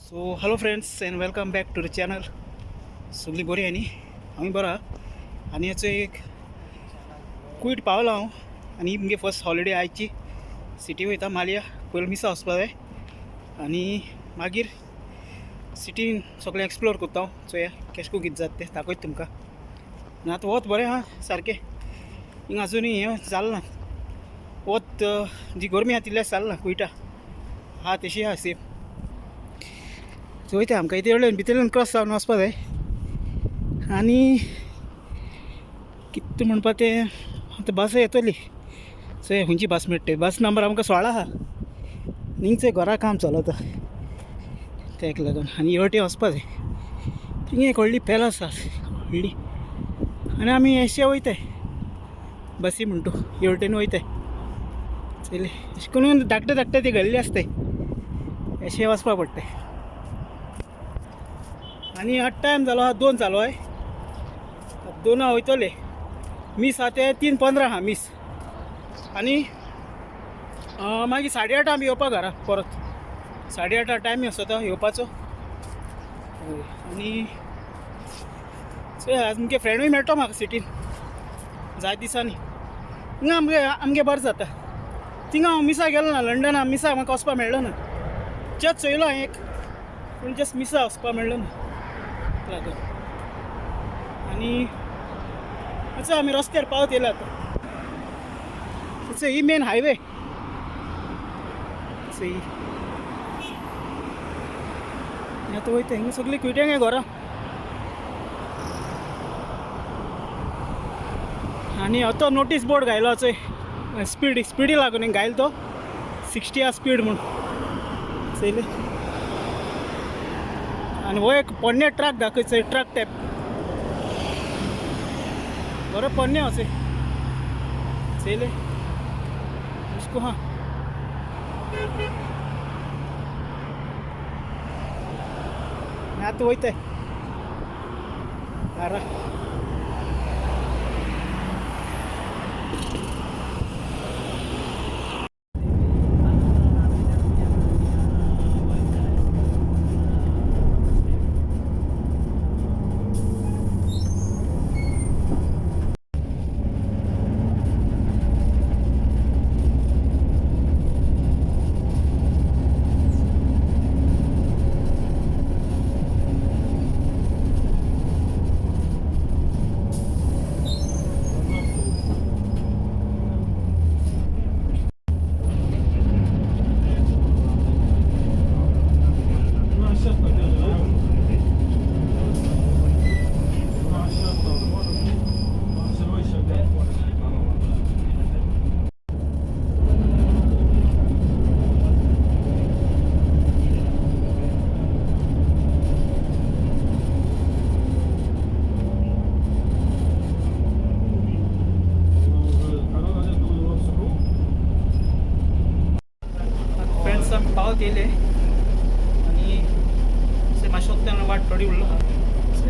So hello friends and welcome back to the channel. सगळी बरी आहे न्ही? आम्ही बरा. आणि याचं एक क्विट पावला हांव आनी मुगे फर्स्ट हॉलिडे आयची सिटी वयता मालिया. पयलीं मिसा वचपा जाय आनी मागीर सिटीन सगळें एक्सप्लोर कोत्ता हांव. चोया केशको कितें जाता तें दाखयता तुमकां. आनी आतां वत बरें आहा सारकें. हिंगा आजुनूय हें जालें ना. वत जी गरमी आहा तितल्या जालें ना. क्विटा आहा तशी आहा सेम. सो वयता आमकां इतलें भितरल्यान क्रॉस जावन वचपा जाय. आनी कितें म्हणपा तें आतां बस येतली. चोया खंयची बस मेळटा. बस नंबर आमकां 16 आहा. हिंगचें घरा काम चलता तेका लागून. आनी हेवटेन वचपा जाय. थिंगा एक व्हडली पॅलस आसा व्हडली. आनी आमी अशें वयताय बसी म्हणटू हेवटेन वयताय. चले अशें करून धाकटे धाकटे ते घाल्ले आसताय अशें वचपा पडटाय. आनी आतां टायम जालो आहा 2 जालो हय. 2 वयतले. मीस आहा ते 3:15 आहा मीस. आनी मागीर 8:30 आमी येवपा घरा परत. 8:30 टायम आसता येवपाचो. आनी आज मुगे फ्रेंडूय मेळटो म्हाका सिटीन जाय दिसांनी. हिंगा आमगे बरें जाता. थिंगा हांव मिसा गेलो ना. लंडना मिसा म्हाका वचपा मेळ्ळो ना. जस्ट चोयलो हांवें एक पूण जस्ट मिसा वचपा मेळ्ळो ना लागून. आनी आतां आमी रस्त्यार पावत येयला आतां. ही मेन हायवे. आतां वयता हिंगा सगळीं क्विट्यांगे घरां. आनी तो नोटीस बोर्ड घायलो चोय स्पीडी लागून हिंगा घायलो तो 60 आहा स्पीड म्हूण. चयले आनी हो एक पोन्ने ट्रक दाखय चोय ट्रक टायप. बरो पोन्ने हो चोय. चयले उसको हाँ आतां वयताय घरा. फ्रेंड्स आमी पावत येयले. आनी मातशें वगतान वाट थोडी उरलो आहा.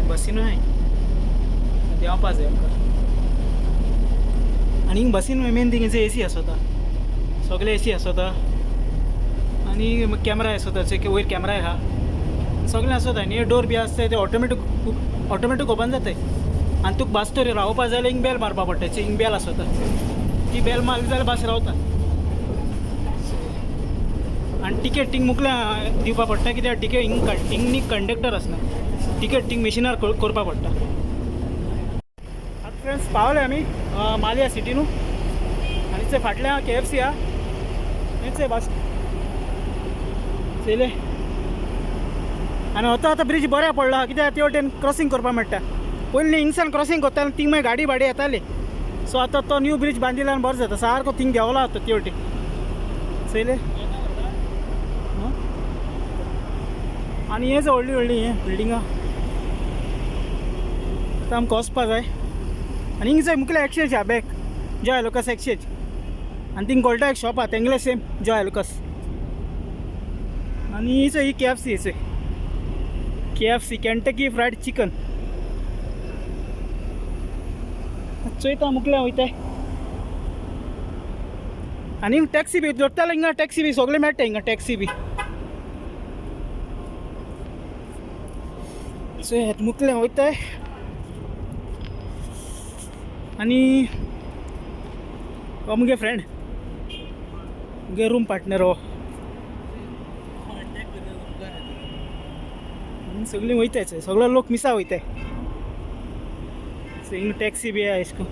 बसीनूय हांय देंवपा जाय आमकां. आनी हिंग बसीन मेन थिंग AC आसता. सगळे AC आसता. आनी कॅमेरा आसता चोय वयर कॅमेराय आहा. सगळें आसता. आनी डोर बी आसता ते ऑटोमॅटीक ओपन जाताय. आनी तुका बस तर रावपा जाय जाल्यार हिंग बेल मारपा पडटा. हिंग बेल आसता. ती बेल मारली जाल्यार बस रावता. आनी टिकेट थिंग मुखल्या दिवपा पडटा. कित्याक टिकेट हिंग कंडक्टर आसना. टिकेट थिंग मशिनार करपा पडटा. आतां फ्रेंड्स पावले आमी मालिया सिटीनू. आनी थंय फाटल्यान KFC आहा. थंयच बस चयले. आनी आतां ब्रिज बऱ्या पडलो आहा. कित्याक ते वटेन क्रॉसींग करपा मेळटा. पयलीं हिंगसान क्रॉसींग कोत्ताले थिंग मागीर गाडी भाडी येताली. सो आतां तो न्यू ब्रिज बांदिल्यान बरो जाता. सारको थिंग देंवला आतां ते वटेन चयले. आनी हें व्हडली व्हडली बिल्डिंगां. आतां आमकां वचपा जाय. आनी हिंग जाय मुखेल एक्सचेंज आहा बॅक जॉय लुकास एक्सचेंज. आनी थिंग गोल्डा एक शॉप आहा तेंगले सेम जॉय लुकास. आनी ही चोय ही KFC चोय KFC केंटकी फ्रायड चिकन. चोयता मुखल्या वयताय. आनी टॅक्सी बी जोडटाले हिंगा. टॅक्सी बी सगळे मेळटा हिंगा. टॅक्सी बी सो ह्यात मुतलें वयताय आनी हो मुगे फ्रेंड मुगे रूम पार्टनर हो सगळीं वयताय सगळो लोक मिसा वयताय सो हिंग टॅक्सी बी आहा एशको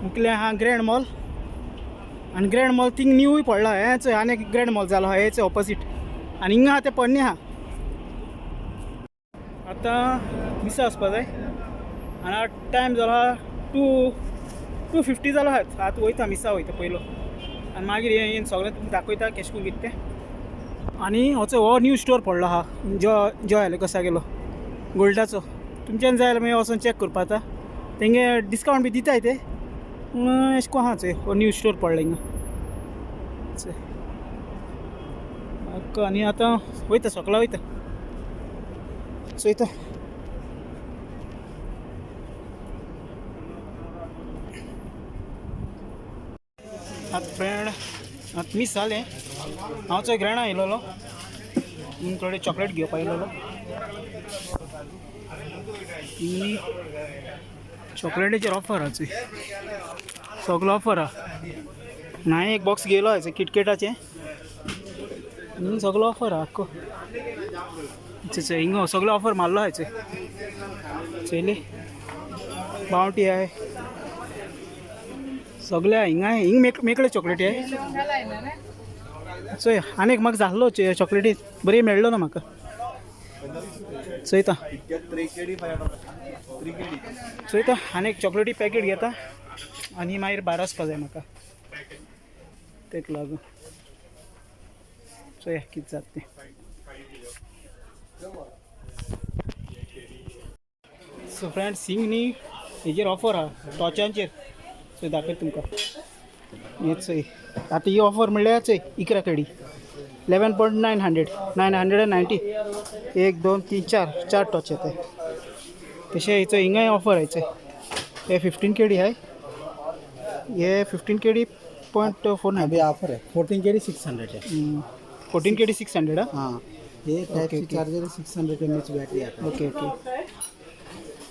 मुकले आहा ग्रँड मॉल आनी ग्रँड मॉल थिंग न्यूय पडला हेच आनी एक ग्रँड मॉल जालो आहा हेच ऑपोजीट आनी हिंगा आहा तें पोन्ने आहा आतां मिसा वचपा जाय आनी टायम जालो आहा 2:50 जालो आहा आतां वयता मिसा वयता पयलो आनी मागीर हें सगळें तुमकां दाखयता केश करून कितें तें आनी होचो हो न्यू स्टोर पडलो आहा जॉय आलेकसा गेलो गोल्डाचो तुमच्यान जाय जाल्यार मागीर वचोन चॅक करपा जाता तेंगे डिस्कावंट बी दिताय ते एश को आहा हो न्यू स्टोर पडलो हिंगा आनी आतां वयता सकाळीं वयता चोयता आतां फ्रेंड आतां मिस जालें हांव चोय ग्रँडा येयलोलो थोडे चॉकलेट घेवपा येयलोलो चॉकलेटीचेर ऑफर आहा चोय सगळो ऑफर आहा हांवें एक बॉक्स घेयलो हेचें किटकेटाचें सगळो ऑफर आहा आख्खो हिंगा सगळो ऑफर मारलो हाचे चयले बावटी आहे सगळे हिंगा हिंग मेकळे चॉकलेटी आहे चोय आनीक म्हाका जाल्लो चॉकलेटी बरी मेळ्ळो ना म्हाका चयता चयता आनीक चॉकलेटी पॅकेट घेता आनी मागीर भायर वचपा जाय म्हाका तेका लागून चोया कितें जाता तें सो फ्रेंड्स हिंग न्ही हेजेर ऑफर आहा टॉर्चांचेर चोय दाखयता तुमकां हे चोय आतां ही ऑफर म्हणल्यार चोय इकरा कडी 11,990 1 2 3 4 टॉर्च येताय तशें हेचो हिंगाय ऑफर आहे हे 15 केडी आहे हे 15 केडी .4 अभी ऑफर है 14 के 600 है 14 केडी 600 हाँ ये type C charger 600 mAh battery आता है ओके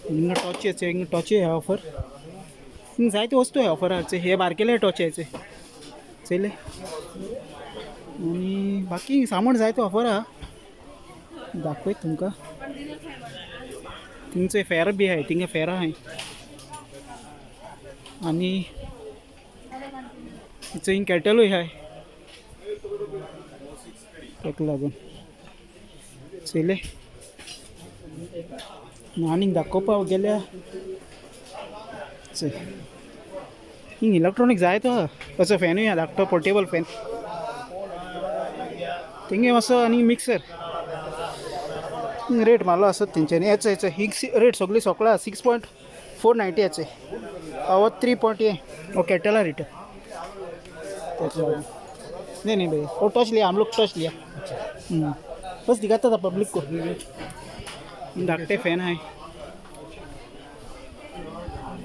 हिंगा टॉर्च है ऑफर हिंग जायते वस्तू आहे ऑफर आहाचे हे बारकेले टॉर्च यायचे चयले आनी बाकी सामान जायते ऑफर आहा दाखयत तुमकां थिंगचे फेर बी आहाय थिंगा फेर आहाय आनी हिचो हिंग कॅटलूय आहाय तेका लागून चयले आनीक दाखोवपा गेल्या चय हिंग इलेक्ट्रॉनिक जायतो आहा असो फॅनूय आहा धाकटो पोर्टेबल फॅन थिंगे असो आनी मिक्सर रेट मारलो आसत तेंच्यांनी हेचो हिंग रेट सगळी सोकळा 6.490 हेचे हो 3. वो केटला रेट नहीं भैया वो टच लिया हम लोग टच लिया बस दिखाता था पब्लिक को धाकटे फॅन आहे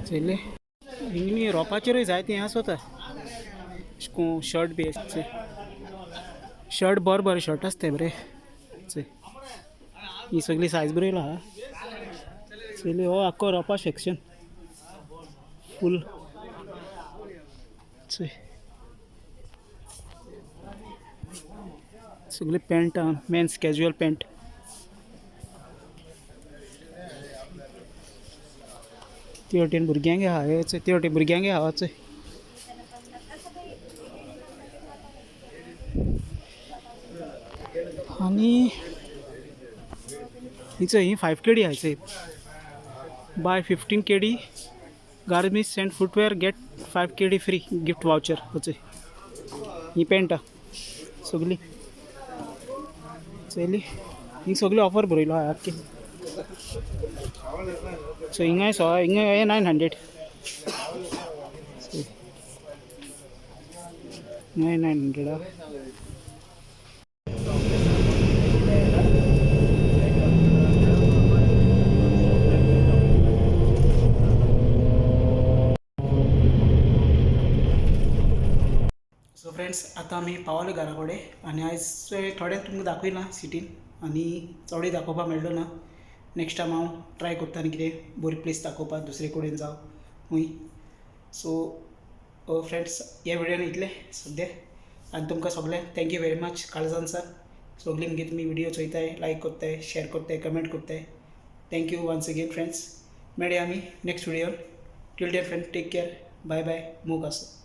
चयले हिंगनी रोपाचेरूय जायते हें आसता शर्ट बी आसचे शर्ट बरे शर्ट आसता बरे चय ही सगळी सायज बरी आहा चयले हो आख्खो रोपा सेक्शन फूल चय सगळे पॅन्ट मेन्स कॅज्युअल पॅन्ट ते वटेन भुरग्यांक आहा हेच ते वटेन भुरग्यांक आहा चय आनी हिचो ही 5 केडी आहा चय buy 15 KD garments and footwear get 5 KD free gift voucher चय ही पॅन्ट सगळी चयली ही सगळी ऑफर बरयलो आहा आख्खी सो हिंगाय 900 900 सो फ्रेंड फ्रेंड्स आतां आमी पावले घरा कडेन आनी आयज थोडे तुमकां दाखयना सिटीन आनी चडूय दाखोवपाक मेळ्ळो ना. नेक्स्ट टायम हांव ट्राय करता आनी कितें बरी प्लेस दाखोवपाक दुसरे कडेन जावं खूंय. सो फ्रेंड्स ह्या विडियोन इतलें सद्या आनी तुमकां सगळें थँक्यू वेरी मच काळजान सर. सगळीं मगे तुमी विडियो चोयताय, लायक कोत्ताय, शेअर कोत्ताय, कमेंट कोत्ताय. Thank you once again friends. मेळया आमी नेक्स्ट विडियोन. Till then friend take care. Bye bye. मोग आसो.